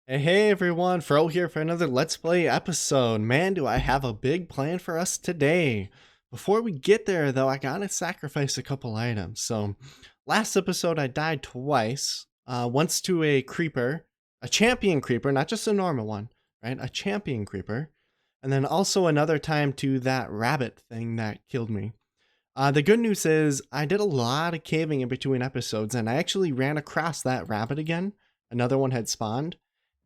Hey everyone, Froe here for another Let's Play episode. Man, do I have a big plan for us today. Before we get there though, I gotta sacrifice a couple items. So, last episode I died twice. Once to a creeper, a champion creeper, not just a normal one, right? A champion creeper. And then also another time to that rabbit thing that killed me. The good news is I did a lot of caving in between episodes and I actually ran across that rabbit again. Another one had spawned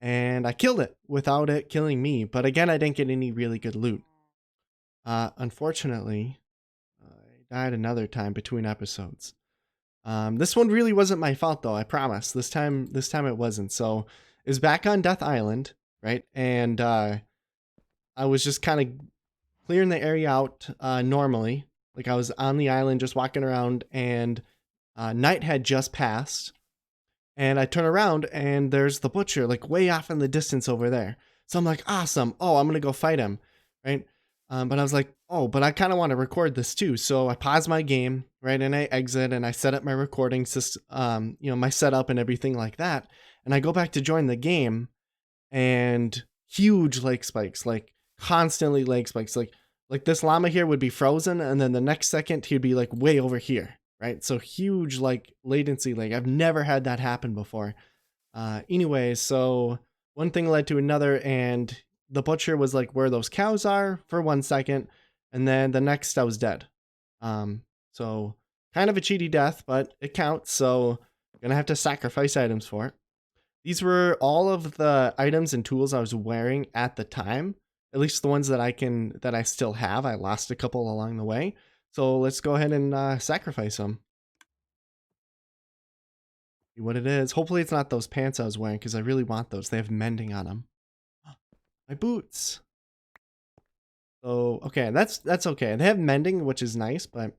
and I killed it without it killing me. But again, I didn't get any really good loot. Unfortunately, I died another time between episodes. This one really wasn't my fault though, I promise. This time it wasn't. So it was back on Death Island, right? And I was just kind of clearing the area out normally. Like I was on the island just walking around and night had just passed. And I turn around and there's the butcher like way off in the distance over there. So I'm like, awesome. Oh, I'm going to go fight him. Right. But I was like, oh, but I kind of want to record this too. So I pause my game, right? And I exit and I set up my recording system, my setup and everything like that. And I go back to join the game and huge leg spikes, like constantly leg spikes. Like this llama here would be frozen, and then the next second he'd be like way over here, right? So huge like latency. Like I've never had that happen before. Anyways, so one thing led to another, and the butcher was like where those cows are for 1 second, and then the next I was dead. So kind of a cheaty death, but it counts. So gonna have to sacrifice items for it. These were all of the items and tools I was wearing at the time, at least the ones that I still have. I lost a couple along the way. So let's go ahead and sacrifice them. See what it is. Hopefully it's not those pants I was wearing because I really want those. They have mending on them. My boots. So okay, that's okay. They have mending, which is nice, but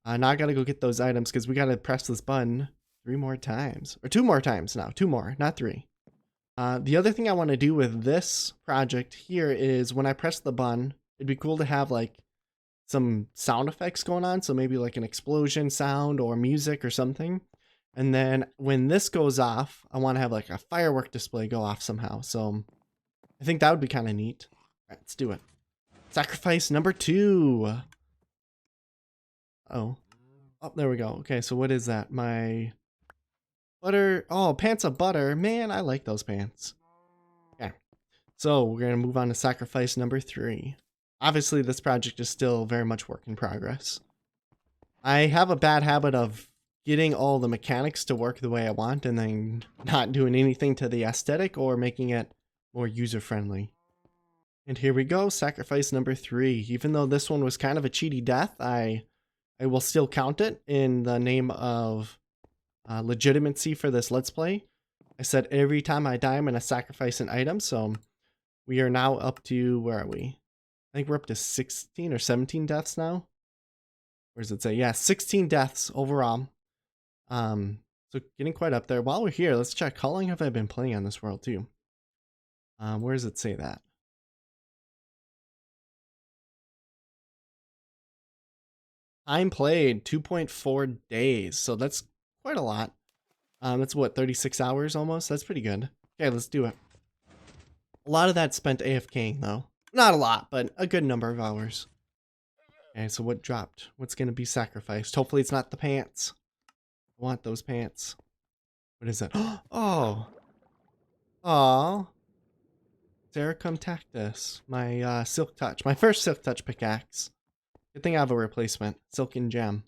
now I gotta go get those items because we gotta press this button 3 more times. Or 2 more times now. 2 more, not 3. The other thing I want to do with this project here is when I press the button, it'd be cool to have like some sound effects going on. So maybe like an explosion sound or music or something. And then when this goes off, I want to have like a firework display go off somehow. So I think that would be kind of neat. All right, let's do it. Sacrifice number 2. Oh, there we go. Okay, so what is that? My butter. Oh, pants of butter. Man, I like those pants. Okay. So we're going to move on to sacrifice number 3. Obviously, this project is still very much work in progress. I have a bad habit of getting all the mechanics to work the way I want and then not doing anything to the aesthetic or making it more user-friendly. And here we go, sacrifice number 3. Even though this one was kind of a cheaty death, I will still count it in the name of legitimacy for this Let's Play. I said every time I die, I'm going to sacrifice an item, so we are now up to, where are we? I think we're up to 16 or 17 deaths now. Where does it say? Yeah, 16 deaths overall. So getting quite up there. While we're here, let's check. How long have I been playing on this world too? Where does it say that? Time played 2.4 days. So that's quite a lot. That's what, 36 hours almost? That's pretty good. Okay, let's do it. A lot of that spent AFKing though. Not a lot, but a good number of hours. Okay, so what dropped? What's going to be sacrificed? Hopefully it's not the pants. I want those pants. What is that? Oh! Aw. Sericum Tactus. My Silk Touch. My first Silk Touch pickaxe. Good thing I have a replacement. Silken Gem.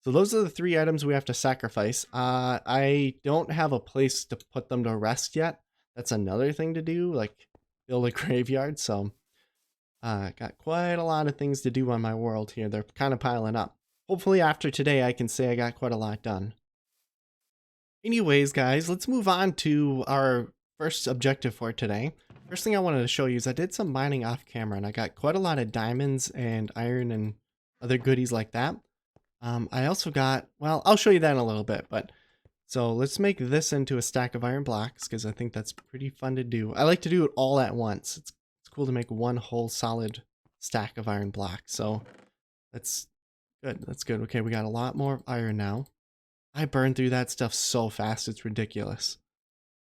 So those are the 3 items we have to sacrifice. I don't have a place to put them to rest yet. That's another thing to do, like build a graveyard. So got quite a lot of things to do on my world here. They're kind of piling up. Hopefully after today I can say I got quite a lot done. Anyways, guys, let's move on to our first objective for today. First thing I wanted to show you is I did some mining off camera and I got quite a lot of diamonds and iron and other goodies like that. I also got, well, I'll show you that in a little bit, but so let's make this into a stack of iron blocks because I think that's pretty fun to do. I like to do it all at once. It's cool to make one whole solid stack of iron blocks. So that's good. That's good. Okay, we got a lot more iron now. I burn through that stuff so fast, it's ridiculous.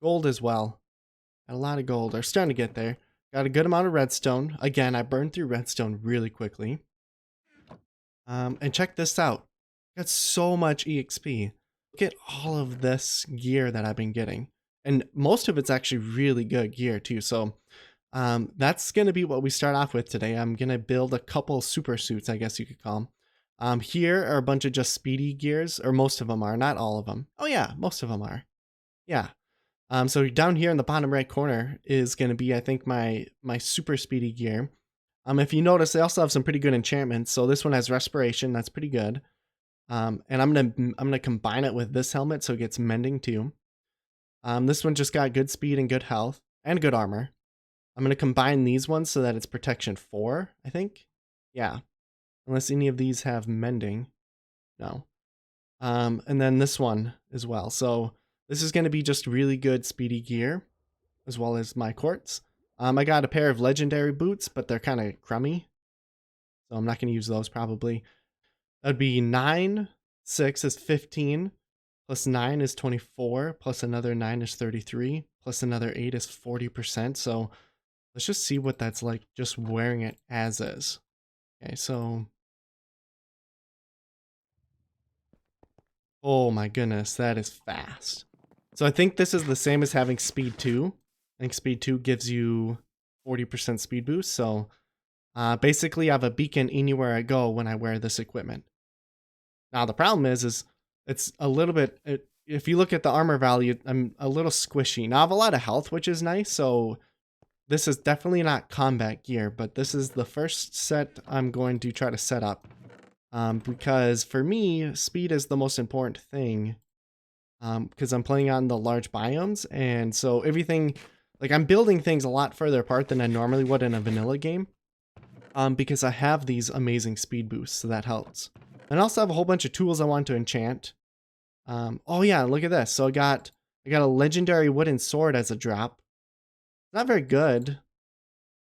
Gold as well. Got a lot of gold. We're starting to get there. Got a good amount of redstone. Again, I burned through redstone really quickly. And check this out. Got so much EXP. Look at all of this gear that I've been getting. And most of it's actually really good gear too. So that's going to be what we start off with today. I'm going to build a couple super suits, I guess you could call them. Here are a bunch of just speedy gears, or most of them are, not all of them. Oh yeah, most of them are. Yeah. So down here in the bottom right corner is going to be, I think, my super speedy gear. If you notice, they also have some pretty good enchantments. So this one has respiration. That's pretty good. And I'm gonna combine it with this helmet so it gets mending too. This one just got good speed and good health and good armor. I'm gonna combine these ones so that it's protection 4, I think. Yeah. Unless any of these have mending. No. And then this one as well. So this is gonna be just really good speedy gear, as well as my quartz. I got a pair of legendary boots, but they're kind of crummy. So I'm not going to use those probably. That'd be 9, 6 is 15, plus 9 is 24, plus another 9 is 33, plus another 8 is 40%. So let's just see what that's like just wearing it as is. Okay, so... oh my goodness, that is fast. So I think this is the same as having speed 2. I think speed 2 gives you 40% speed boost. So basically I have a beacon anywhere I go when I wear this equipment. Now the problem is it's a little bit, if you look at the armor value, I'm a little squishy. Now I have a lot of health, which is nice. So this is definitely not combat gear, but this is the first set I'm going to try to set up. Because for me, speed is the most important thing. Because I'm playing on the large biomes, and so everything, like I'm building things a lot further apart than I normally would in a vanilla game. Because I have these amazing speed boosts, so that helps. And I also have a whole bunch of tools I want to enchant. Oh yeah, look at this. So I got a legendary wooden sword as a drop. Not very good,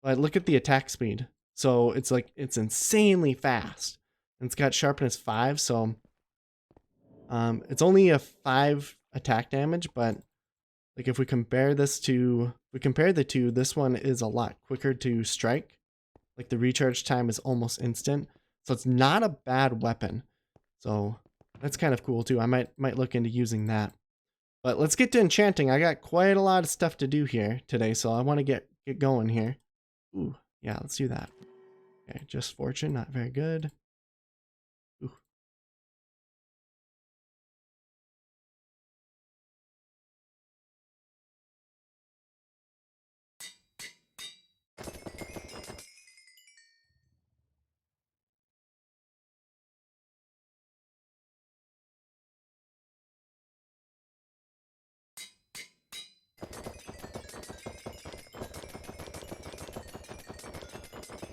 but look at the attack speed. So it's like, it's insanely fast. And it's got sharpness 5, so it's only a 5 attack damage, but like if we compare this to, the two, this one is a lot quicker to strike. Like the recharge time is almost instant. So it's not a bad weapon. So that's kind of cool too. I might look into using that. But let's get to enchanting. I got quite a lot of stuff to do here today, so I want to get going here. Ooh, yeah, let's do that. Okay, just fortune, not very good. Ooh.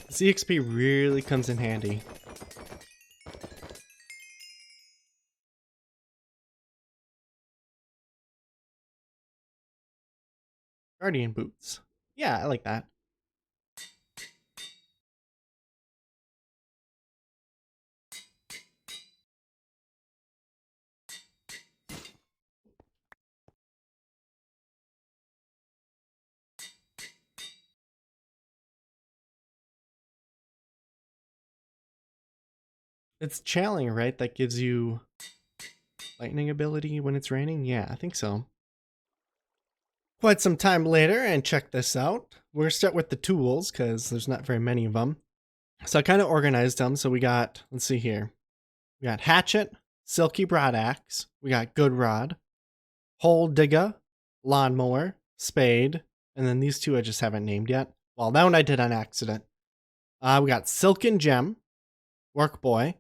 This EXP really comes in handy. Guardian boots. Yeah, I like that. It's channeling, right? That gives you lightning ability when it's raining? Yeah, I think so. Quite some time later, and check this out. We're start with the tools, because there's not very many of them. So I kind of organized them. So we got, let's see here. We got hatchet, silky broadaxe. We got good rod, hole digger, lawnmower, spade, and then these two I just haven't named yet. Well, that one I did on accident. We got silken gem, work boy,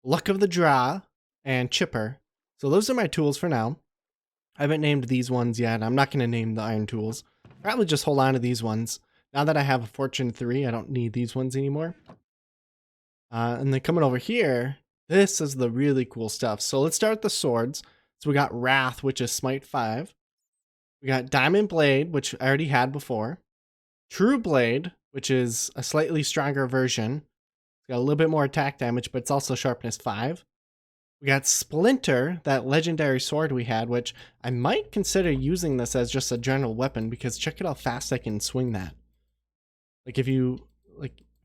luck of the draw, and chipper. So those are my tools for now. I haven't named these ones yet. I'm not going to name the iron tools. Probably just hold on to these ones. Now that I have a fortune 3, I don't need these ones anymore. And then coming over here, this is the really cool stuff. So let's start with the swords. So we got Wrath, which is smite 5. We got Diamond Blade, which I already had before. True Blade, which is a slightly stronger version. It's got a little bit more attack damage, but it's also sharpness 5. We got Splinter, that legendary sword we had, which I might consider using this as just a general weapon because check out how fast I can swing that. Like if you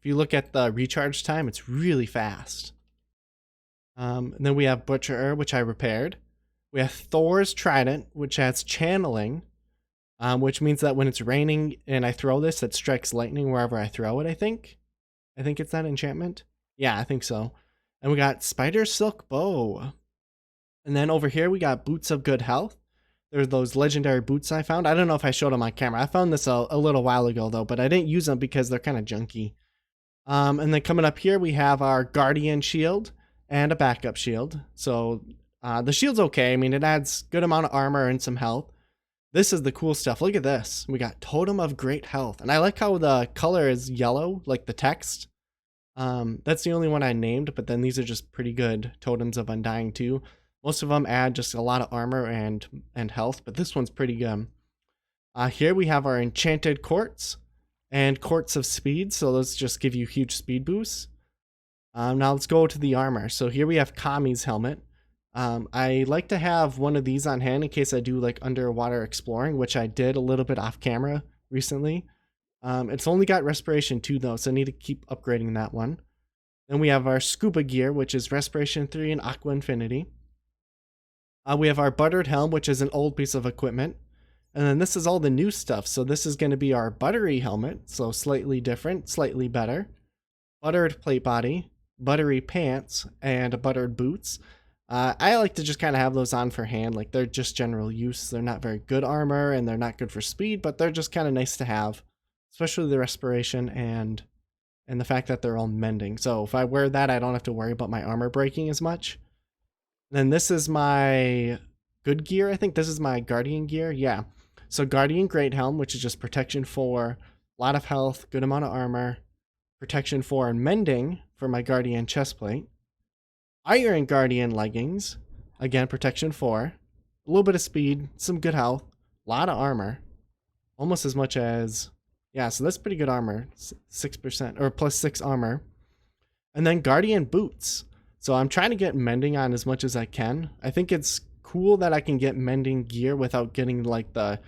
look at the recharge time, it's really fast. And then we have Butcher, which I repaired. We have Thor's Trident, which has channeling, which means that when it's raining and I throw this, it strikes lightning wherever I throw it, I think. I think it's that enchantment. Yeah, I think so. And we got Spider Silk Bow. And then over here we got Boots of Good Health. There's those legendary boots I found. I don't know if I showed them on camera. I found this a little while ago though, but I didn't use them because they're kind of junky. And then coming up here we have our Guardian Shield and a backup shield. So the shield's okay. I mean, it adds good amount of armor and some health. This is the cool stuff. Look at this. We got Totem of Great Health. And I like how the color is yellow, like the text. That's the only one I named, but then these are just pretty good Totems of Undying too. Most of them add just a lot of armor and health, but this one's pretty good. Here we have our Enchanted Quartz and Quartz of Speed, so those just give you huge speed boosts. Now let's go to the armor. So here we have Kami's helmet. I like to have one of these on hand in case I do like underwater exploring, which I did a little bit off camera recently. It's only got Respiration 2 though, so I need to keep upgrading that one. Then we have our Scuba Gear, which is Respiration 3 and Aqua Infinity. We have our Buttered Helm, which is an old piece of equipment. And then this is all the new stuff. So this is going to be our Buttery Helmet, so slightly different, slightly better. Buttered Plate Body, Buttery Pants, and Buttered Boots. I like to just kind of have those on for hand, like they're just general use. They're not very good armor and they're not good for speed, but they're just kind of nice to have, especially the respiration and the fact that they're all mending. So if I wear that, I don't have to worry about my armor breaking as much. Then this is my good gear. I think this is my Guardian gear. Yeah. So Guardian Great Helm, which is just protection 4, a lot of health, good amount of armor, protection 4 and mending for my Guardian chestplate. Iron Guardian leggings, again protection 4, a little bit of speed, some good health, a lot of armor, almost as much as, yeah, so that's pretty good armor, 6% or plus 6 armor. And then Guardian boots. So I'm trying to get mending on as much as I can. I think it's cool that I can get mending gear without getting like the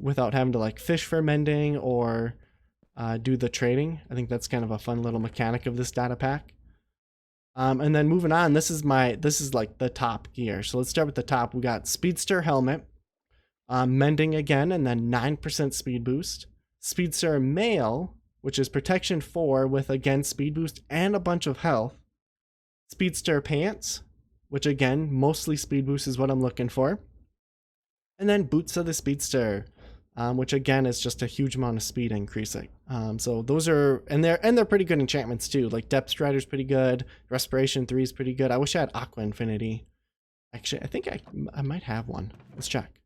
without having to like fish for mending or do the trading. I think that's kind of a fun little mechanic of this data pack. And then moving on, this is like the top gear. So let's start with the top. We got Speedster helmet, mending again, and then 9% speed boost. Speedster mail, which is protection 4 with again speed boost and a bunch of health. Speedster pants, which again mostly speed boost is what I'm looking for. And then boots of the Speedster, which again is just a huge amount of speed increasing. So those are, and they're pretty good enchantments too. Like Depth Strider's pretty good, Respiration 3 is pretty good. I wish I had Aqua Infinity. Actually, I think I might have one. Let's check.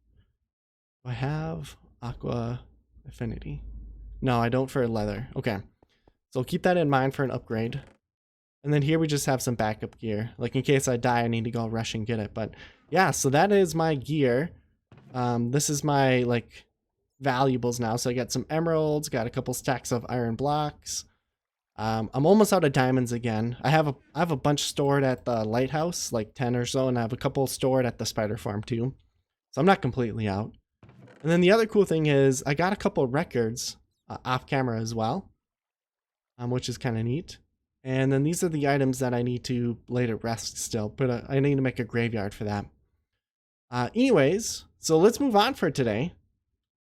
Do I have Aqua Affinity? No, I don't for leather. Okay, so keep that in mind for an upgrade. And then here we just have some backup gear, like in case I die I need to go rush and get it. But yeah, so that is my gear. This is my like valuables now. So I got some emeralds, got a couple stacks of iron blocks. I'm almost out of diamonds again. I have a bunch stored at the lighthouse, like 10 or so, and I have a couple stored at the spider farm too. So I'm not completely out. And then the other cool thing is I got a couple records off camera as well, which is kind of neat. And then these are the items that I need to lay to rest still, but I need to make a graveyard for that. Anyways, so let's move on for today.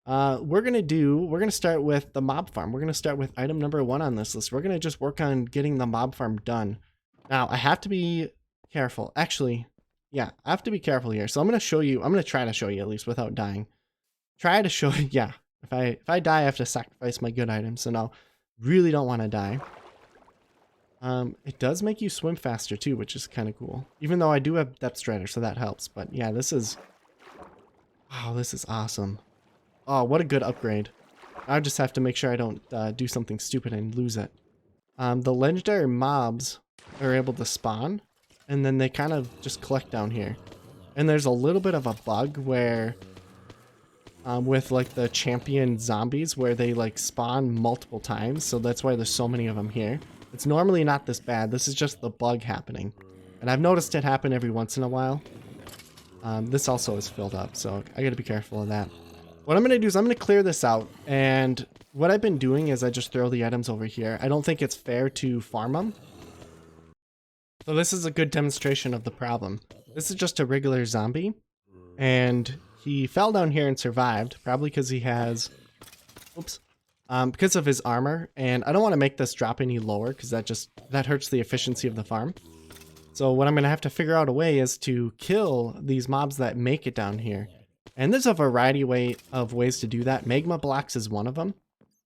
We're gonna start with the mob farm. We're gonna start with item number 1 on this list. We're gonna just work on getting the mob farm done. Now I have to be careful. Actually, yeah, I have to be careful here. So I'm gonna try to show you at least without dying. Try to show you, yeah. If I die, I have to sacrifice my good items. So no, really don't want to die. It does make you swim faster too, which is kind of cool. Even though I do have Depth Strider, so that helps. But yeah, this is awesome. Oh, what a good upgrade. I just have to make sure I don't do something stupid and lose it. The legendary mobs are able to spawn, and then they kind of just collect down here. And there's a little bit of a bug where, with like the champion zombies, where they like spawn multiple times, so that's why there's so many of them here. It's normally not this bad. This is just the bug happening. And I've noticed it happen every once in a while. This also is filled up, so I gotta be careful of that. What I'm gonna do is I'm gonna clear this out, and what I've been doing is I just throw the items over here. I don't think it's fair to farm them. So this is a good demonstration of the problem. This is just a regular zombie, and he fell down here and survived, probably because he has, oops, because of his armor, and I don't want to make this drop any lower because that hurts the efficiency of the farm. So what I'm going to have to figure out a way is to kill these mobs that make it down here. And there's a variety of ways to do that. Magma blocks is one of them.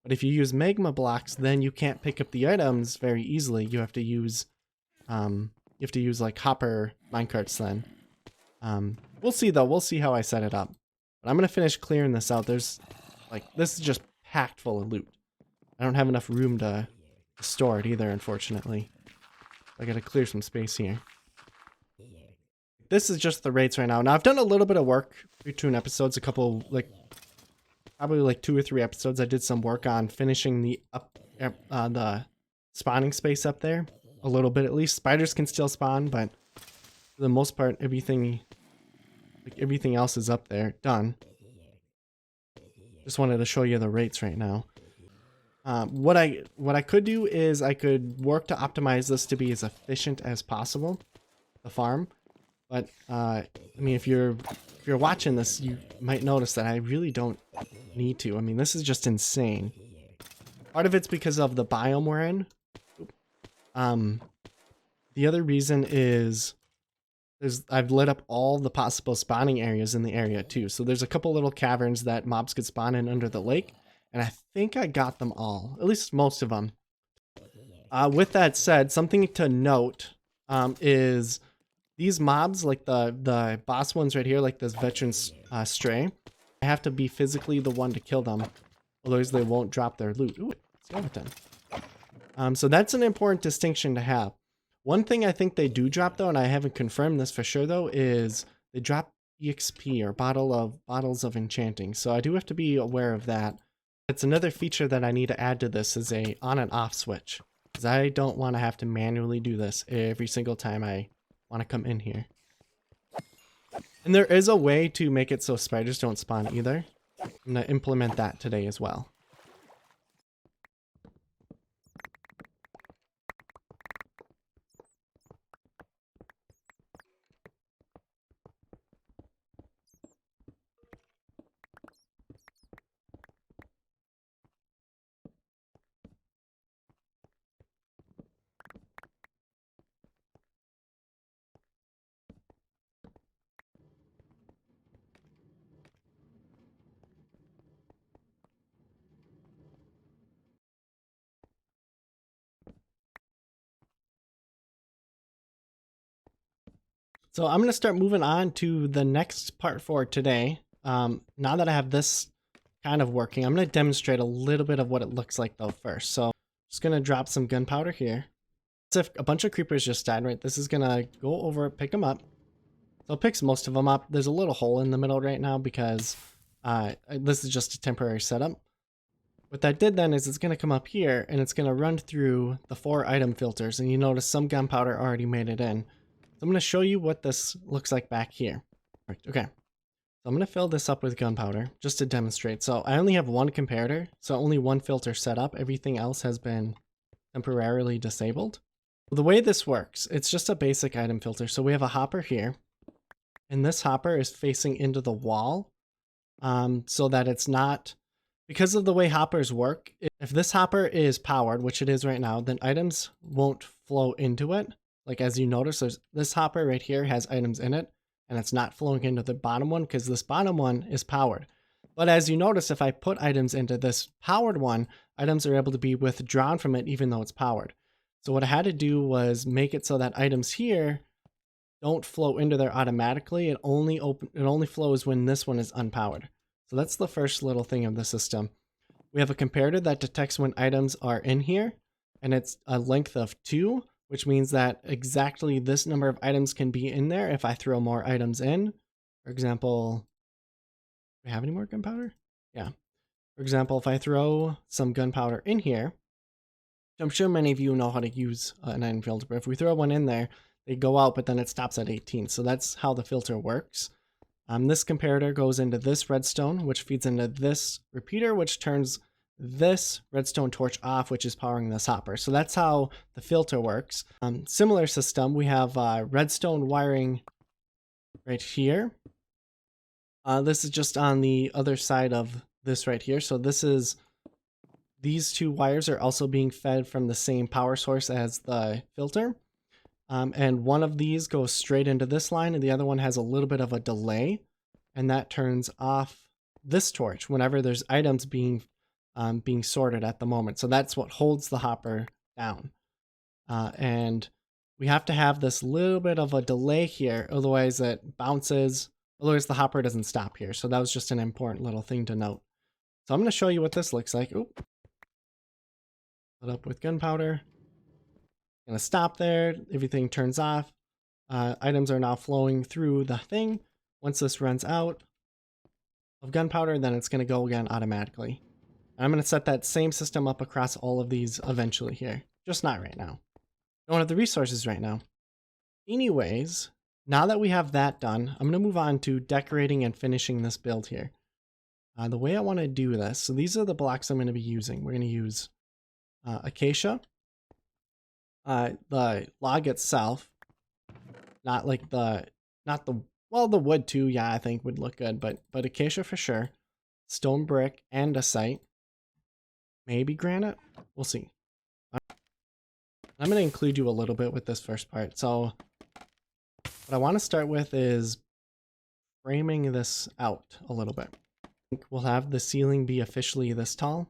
But if you use magma blocks, then you can't pick up the items very easily. You have to use like hopper minecarts then. We'll see though. We'll see how I set it up. But I'm going to finish clearing this out. This is just packed full of loot. I don't have enough room to store it either, unfortunately. I gotta clear some space here. This is just the rates right now. Now I've done a little bit of work between episodes, probably 2 or 3 episodes. I did some work on finishing the spawning space up there. A little bit at least. Spiders can still spawn, but for the most part, everything else is up there. Done. Just wanted to show you the rates right now. What I could do is I could work to optimize this to be as efficient as possible, the farm. But I mean, if you're watching this, you might notice that I really don't need to. I mean, this is just insane. Part of it's because of the biome we're in. The other reason is I've lit up all the possible spawning areas in the area too. So there's a couple little caverns that mobs could spawn in under the lake. And I think I got them all, at least most of them. With that said, something to note is these mobs, like the boss ones right here, like this veteran stray, I have to be physically the one to kill them, otherwise they won't drop their loot. Ooh, skeleton. So that's an important distinction to have. One thing I think they do drop though, and I haven't confirmed this for sure though, is they drop EXP or bottles of enchanting. So I do have to be aware of that. It's another feature that I need to add to this is a on and off switch, because I don't want to have to manually do this every single time I want to come in here. And there is a way to make it so spiders don't spawn either. I'm going to implement that today as well. So I'm going to start moving on to the next part for today. Now that I have this kind of working, I'm going to demonstrate a little bit of what it looks like though first. So I'm just going to drop some gunpowder here. So if a bunch of creepers just died, right? This is going to go over, pick them up. So it picks most of them up. There's a little hole in the middle right now because this is just a temporary setup. What that did then is it's going to come up here and it's going to run through the 4 item filters. And you notice some gunpowder already made it in. So I'm going to show you what this looks like back here. Okay, so I'm going to fill this up with gunpowder just to demonstrate. So I only have one comparator, so only one filter set up. Everything else has been temporarily disabled. The way this works, it's just a basic item filter. So we have a hopper here, and this hopper is facing into the wall so that it's not, because of the way hoppers work, if this hopper is powered, which it is right now, then items won't flow into it. Like as you notice, this hopper right here has items in it, and it's not flowing into the bottom one because this bottom one is powered. But as you notice, if I put items into this powered one, items are able to be withdrawn from it even though it's powered. So what I had to do was make it so that items here don't flow into there automatically. It only flows when this one is unpowered. So that's the first little thing of the system. We have a comparator that detects when items are in here, and it's a length of 2. Which means that exactly this number of items can be in there if I throw more items in. For example, do we have any more gunpowder? Yeah. For example, if I throw some gunpowder in here, I'm sure many of you know how to use an item filter, but if we throw one in there, they go out, but then it stops at 18. So that's how the filter works. This comparator goes into this redstone, which feeds into this repeater, which turns this redstone torch off, which is powering this hopper. So that's how the filter works. Similar system, we have redstone wiring right here. This is just on the other side of this right here. So these two wires are also being fed from the same power source as the filter. And one of these goes straight into this line, and the other one has a little bit of a delay, and that turns off this torch whenever there's items being sorted at the moment. So that's what holds the hopper down. And we have to have this little bit of a delay here, otherwise it bounces, otherwise the hopper doesn't stop here. So that was just an important little thing to note. So I'm going to show you what this looks like. Oop. Put up with gunpowder. Gonna stop there, everything turns off. Items are now flowing through the thing. Once this runs out of gunpowder, then it's gonna go again automatically. And I'm gonna set that same system up across all of these eventually here. Just not right now. Don't have the resources right now. Anyways, now that we have that done, I'm gonna move on to decorating and finishing this build here. The way I wanna do this, so these are the blocks I'm gonna be using. We're gonna use acacia. The log itself, not the wood too, yeah, I think would look good, but acacia for sure. Stone brick, andesite, maybe granite, we'll see. I'm going to include you a little bit with this first part. So what I want to start with is framing this out a little bit. I think we'll have the ceiling be officially this tall,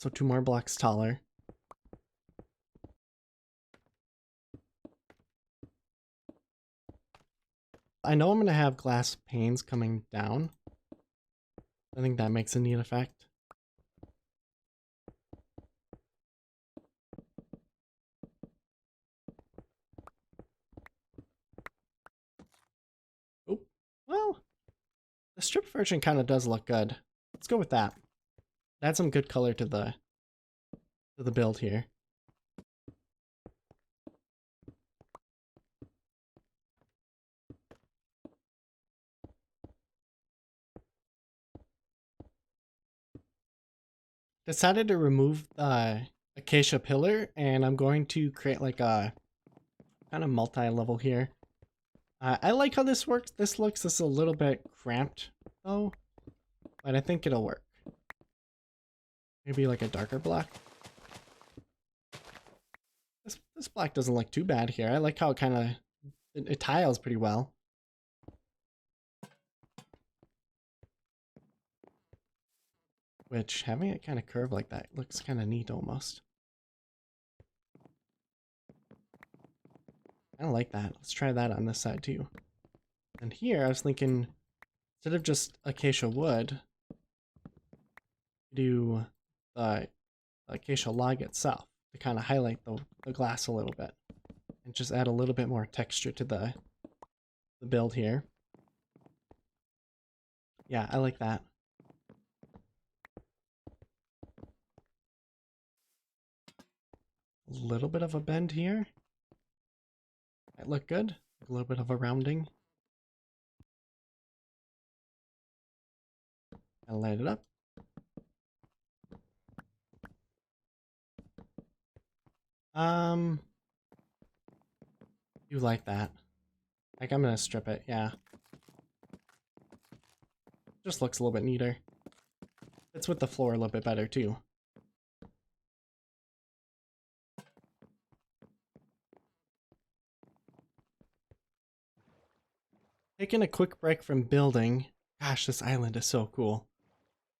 so 2 more blocks taller. I know I'm going to have glass panes coming down. I think that makes a neat effect. Oh, well, the strip version kind of does look good. Let's go with that. Add some good color to the build here. Decided to remove the acacia pillar, and I'm going to create like a kind of multi-level here. I like how this works. This looks a little bit cramped though, but I think it'll work. Maybe like a darker black. This black doesn't look too bad here. I like how it kind of it tiles pretty well. Which, having it kind of curved like that looks kind of neat almost. I like that. Let's try that on this side too. And here I was thinking, instead of just acacia wood, do the acacia log itself to kind of highlight the glass a little bit. And just add a little bit more texture to the build here. Yeah, I like that. A little bit of a bend here. Might look good. A little bit of a rounding. I'll light it up. You like that. Like, I'm gonna strip it, yeah. Just looks a little bit neater. It's with the floor a little bit better too. Taking a quick break from building. Gosh, this island is so cool.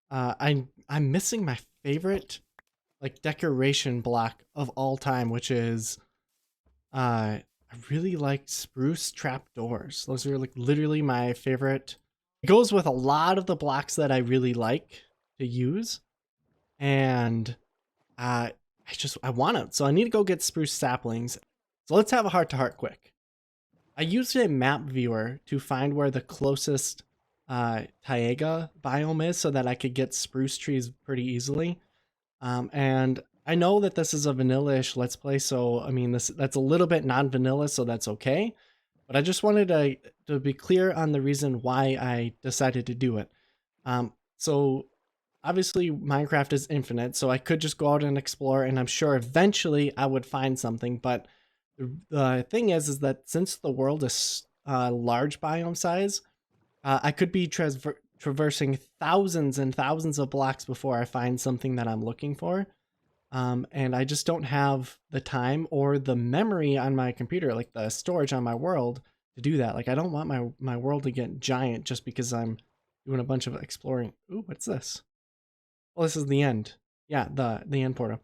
I'm missing my favorite like decoration block of all time, which is I really like spruce trapdoors. Those are like literally my favorite. It goes with a lot of the blocks that I really like to use, and I want it. So I need to go get spruce saplings. So let's have a heart-to-heart quick. I used a map viewer to find where the closest taiga biome is so that I could get spruce trees pretty easily. And I know that this is a vanilla-ish Let's Play, so I mean that's a little bit non-vanilla, so that's okay. But I just wanted to be clear on the reason why I decided to do it. So obviously Minecraft is infinite, so I could just go out and explore, and I'm sure eventually I would find something. But the thing is that since the world is large biome size, I could be traversing thousands and thousands of blocks before I find something that I'm looking for. And I just don't have the time or the memory on my computer, like the storage on my world, to do that. Like I don't want my world to get giant just because I'm doing a bunch of exploring. Ooh, what's this? Well, this is the end. Yeah, the end portal.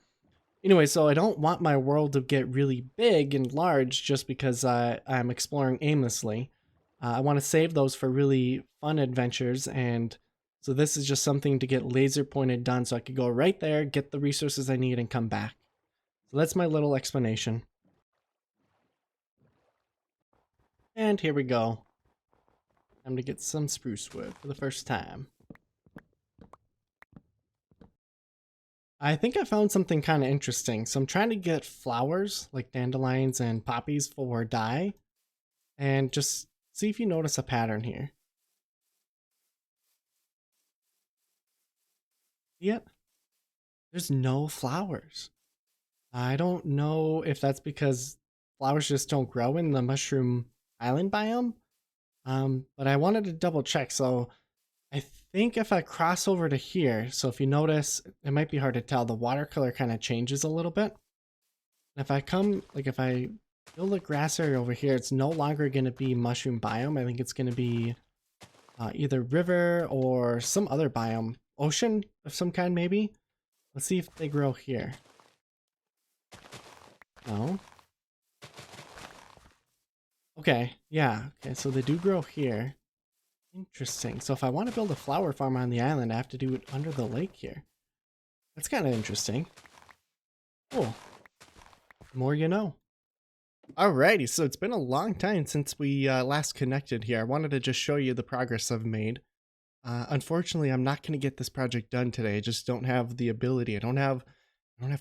Anyway, so I don't want my world to get really big and large just because I'm exploring aimlessly. I want to save those for really fun adventures, and so this is just something to get laser pointed done so I could go right there, get the resources I need, and come back. So that's my little explanation. And here we go. Time to get some spruce wood for the first time. I think I found something kind of interesting. So I'm trying to get flowers like dandelions and poppies for dye, and just see if you notice a pattern here. Yep, there's no flowers. I don't know if that's because flowers just don't grow in the mushroom island biome. But I wanted to double check. So I think if I cross over to here, so if you notice, it might be hard to tell, the watercolor kind of changes a little bit. And if I come, like if I build a grass area over here, it's no longer going to be mushroom biome. I think it's going to be either river or some other biome. Ocean of some kind, maybe? Let's see if they grow here. No. Okay, yeah. Okay, so they do grow here. Interesting. So if I want to build a flower farm on the island, I have to do it under the lake here. That's kind of interesting. Cool. The more you know. Alrighty, so it's been a long time since we last connected here. I wanted to just show you the progress I've made. Unfortunately, I'm not going to get this project done today. I just don't have the ability. I don't have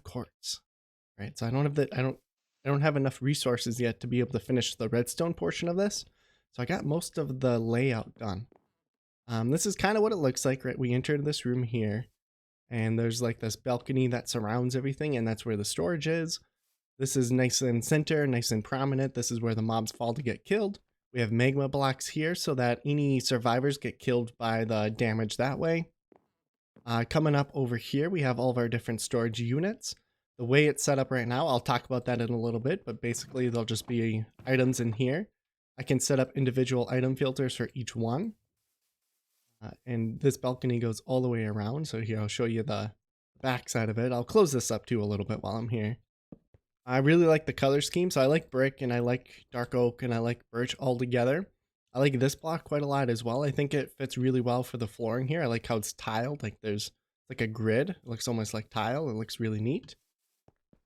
quartz, right? So I don't have enough resources yet to be able to finish the redstone portion of this. So I got most of the layout done. This is kind of what it looks like, right? We entered this room here, and there's like this balcony that surrounds everything, and that's where the storage is. This is nice and center, nice and prominent. This is where the mobs fall to get killed. We have magma blocks here so that any survivors get killed by the damage that way. Coming up over here, we have all of our different storage units. The way it's set up right now, I'll talk about that in a little bit, but basically there'll just be items in here. I can set up individual item filters for each one. And this balcony goes all the way around. So here, I'll show you the back side of it. I'll close this up too a little bit while I'm here. I really like the color scheme. So I like brick and I like dark oak and I like birch all together. I like this block quite a lot as well. I think it fits really well for the flooring here. I like how it's tiled. Like there's like a grid. It looks almost like tile. It looks really neat.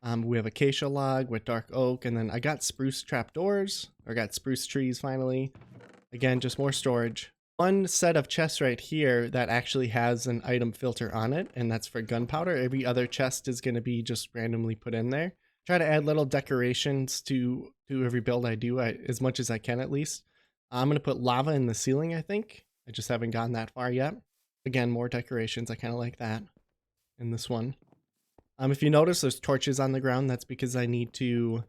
We have acacia log with dark oak, and then I got spruce trapdoors. I got spruce trees finally. Again, just more storage. One set of chests right here that actually has an item filter on it, and that's for gunpowder. Every other chest is going to be just randomly put in there. Try to add little decorations to every build I do, as much as I can at least. I'm going to put lava in the ceiling, I think. I just haven't gotten that far yet. Again, more decorations. I kind of like that in this one. If you notice, there's torches on the ground. That's because I need to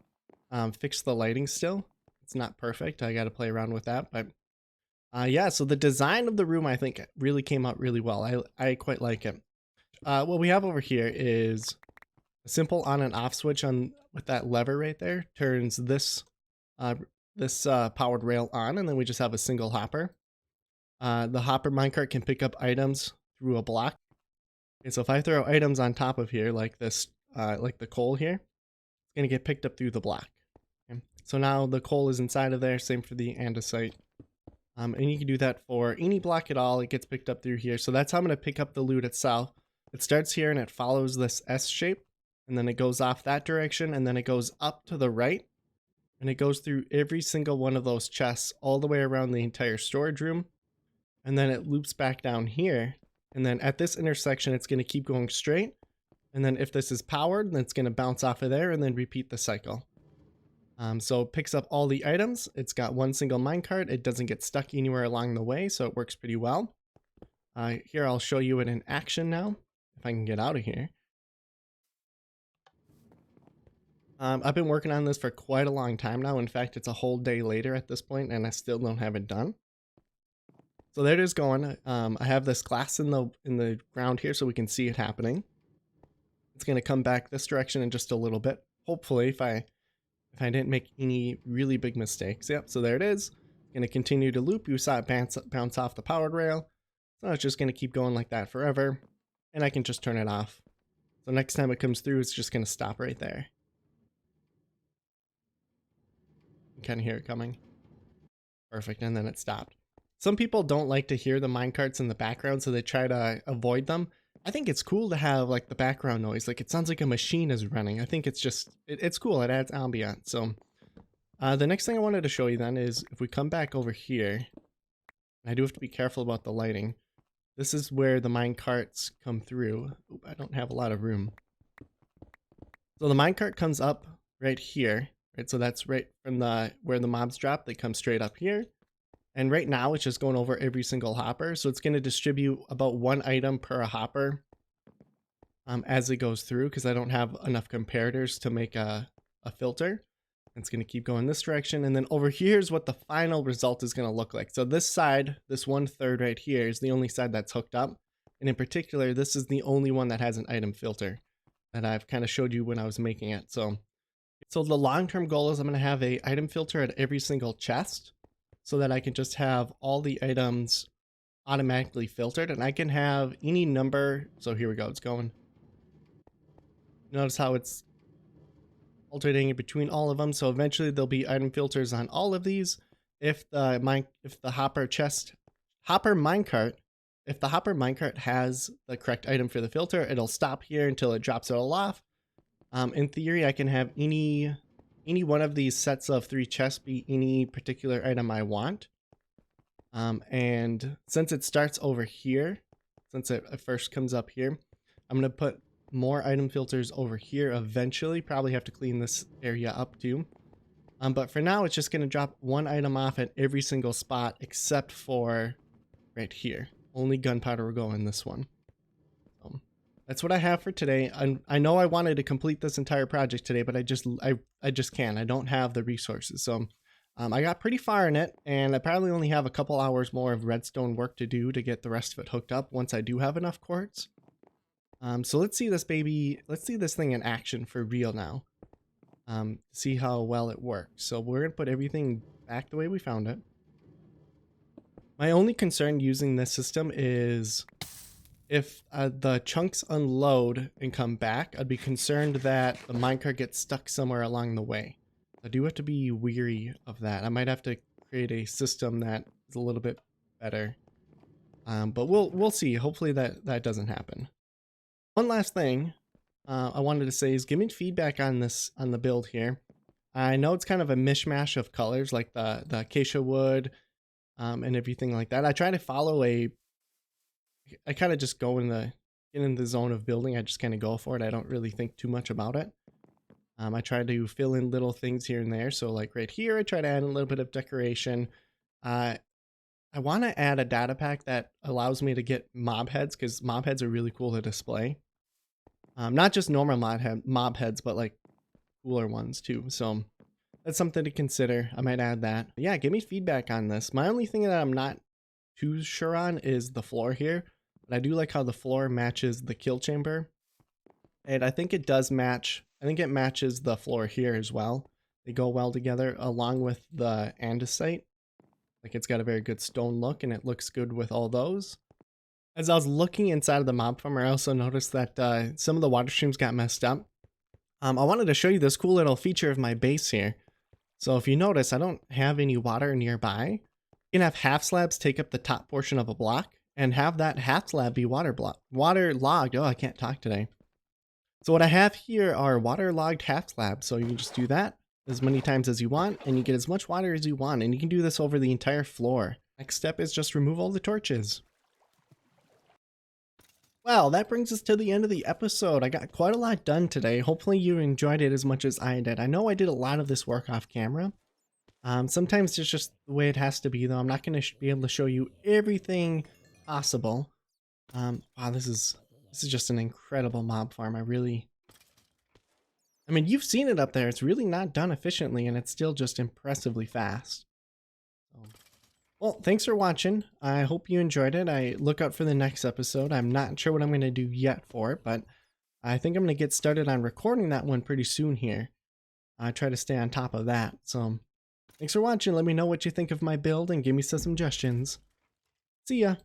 fix the lighting still. It's not perfect. I got to play around with that. But yeah, so the design of the room, I think, really came out really well. I quite like it. What we have over here is a simple on and off switch with that lever right there. Turns this powered rail on, and then we just have a single hopper. The hopper minecart can pick up items through a block. Okay, so if I throw items on top of here, like this, like the coal here, it's going to get picked up through the block. Okay? So now the coal is inside of there, same for the andesite. And you can do that for any block at all. It gets picked up through here. So that's how I'm going to pick up the loot itself. It starts here and it follows this S shape, and then it goes off that direction, and then it goes up to the right, and it goes through every single one of those chests all the way around the entire storage room, and then it loops back down here. And then at this intersection, it's going to keep going straight, And then if this is powered, then it's going to bounce off of there and then repeat the cycle. So it picks up all the items. It's got one single minecart. It doesn't get stuck anywhere along the way, so it works pretty well. Here, I'll show you it in action now, if I can get out of here. I've been working on this for quite a long time now. In fact, it's a whole day later at this point, and I still don't have it done. So there it is going. I have this glass in the ground here so we can see it happening. It's going to come back this direction in just a little bit. Hopefully, if I didn't make any really big mistakes. Yep, so there it is. Going to continue to loop. You saw it bounce off the powered rail. So it's just going to keep going like that forever. And I can just turn it off. So next time it comes through, it's just going to stop right there. You can kind of hear it coming. Perfect, and then it stopped. Some people don't like to hear the minecarts in the background, so they try to avoid them. I think it's cool to have like the background noise, like it sounds like a machine is running. I think it's just, it's cool, it adds ambiance. So the next thing I wanted to show you then is if we come back over here, I do have to be careful about the lighting. This is where the minecarts come through. Oop, I don't have a lot of room. So the minecart comes up right here, right? So that's right from where the mobs drop, they come straight up here. And right now it's just going over every single hopper. So it's going to distribute about one item per hopper as it goes through, because I don't have enough comparators to make a filter. It's going to keep going this direction. And then over here is what the final result is going to look like. So this side, this 1/3 right here is the only side that's hooked up. And in particular, this is the only one that has an item filter that I've kind of showed you when I was making it. So the long-term goal is I'm going to have a item filter at every single chest, so that I can just have all the items automatically filtered, and I can have any number. So here we go, it's going. Notice how it's alternating between all of them. So eventually there'll be item filters on all of these. If the hopper minecart has the correct item for the filter, it'll stop here until it drops it all off. In theory, I can have any one of these sets of 3 chests be any particular item I want. And since it starts over here, since it first comes up here, I'm going to put more item filters over here eventually. Probably have to clean this area up too. But for now, it's just going to drop one item off at every single spot except for right here. Only gunpowder will go in this one. That's what I have for today. I know I wanted to complete this entire project today, but I just can't. I don't have the resources. So I got pretty far in it, and I probably only have a couple hours more of redstone work to do to get the rest of it hooked up once I do have enough quartz. So let's see this thing in action for real now. See how well it works. So we're going to put everything back the way we found it. My only concern using this system is if the chunks unload and come back, I'd be concerned that the minecart gets stuck somewhere along the way. I do have to be weary of that. I might have to create a system that is a little bit better. But we'll see. Hopefully that doesn't happen. One last thing I wanted to say is give me feedback on the build here. I know it's kind of a mishmash of colors, like the acacia wood and everything like that. I try to follow I kind of just get in the zone of building. I just kind of go for it. I don't really think too much about it. I try to fill in little things here and there. So like right here, I try to add a little bit of decoration. I want to add a data pack that allows me to get mob heads, because mob heads are really cool to display. Not just normal mob heads, but like cooler ones too. So that's something to consider. I might add that. Yeah, give me feedback on this. My only thing that I'm not too sure on is the floor here. But I do like how the floor matches the kill chamber. And I think it does match. I think it matches the floor here as well. They go well together along with the andesite. Like it's got a very good stone look, and it looks good with all those. As I was looking inside of the mob farm, I also noticed that some of the water streams got messed up. I wanted to show you this cool little feature of my base here. So if you notice, I don't have any water nearby. You can have half slabs take up the top portion of a block and have that half slab be waterlogged. Oh, I can't talk today. So what I have here are waterlogged half slabs. So you can just do that as many times as you want, and you get as much water as you want, and you can do this over the entire floor. Next step is just remove all the torches. Well, that brings us to the end of the episode. I got quite a lot done today. Hopefully you enjoyed it as much as I did. I know I did a lot of this work off camera. Sometimes it's just the way it has to be, though. I'm not going to be able to show you everything possible. Wow, this is just an incredible mob farm. I mean, you've seen it up there. It's really not done efficiently, and it's still just impressively fast. Well, thanks for watching. I hope you enjoyed it. I look out for the next episode. I'm not sure what I'm going to do yet for it, but I think I'm going to get started on recording that one pretty soon here. I try to stay on top of that. So thanks for watching. Let me know what you think of my build and give me some suggestions. See ya.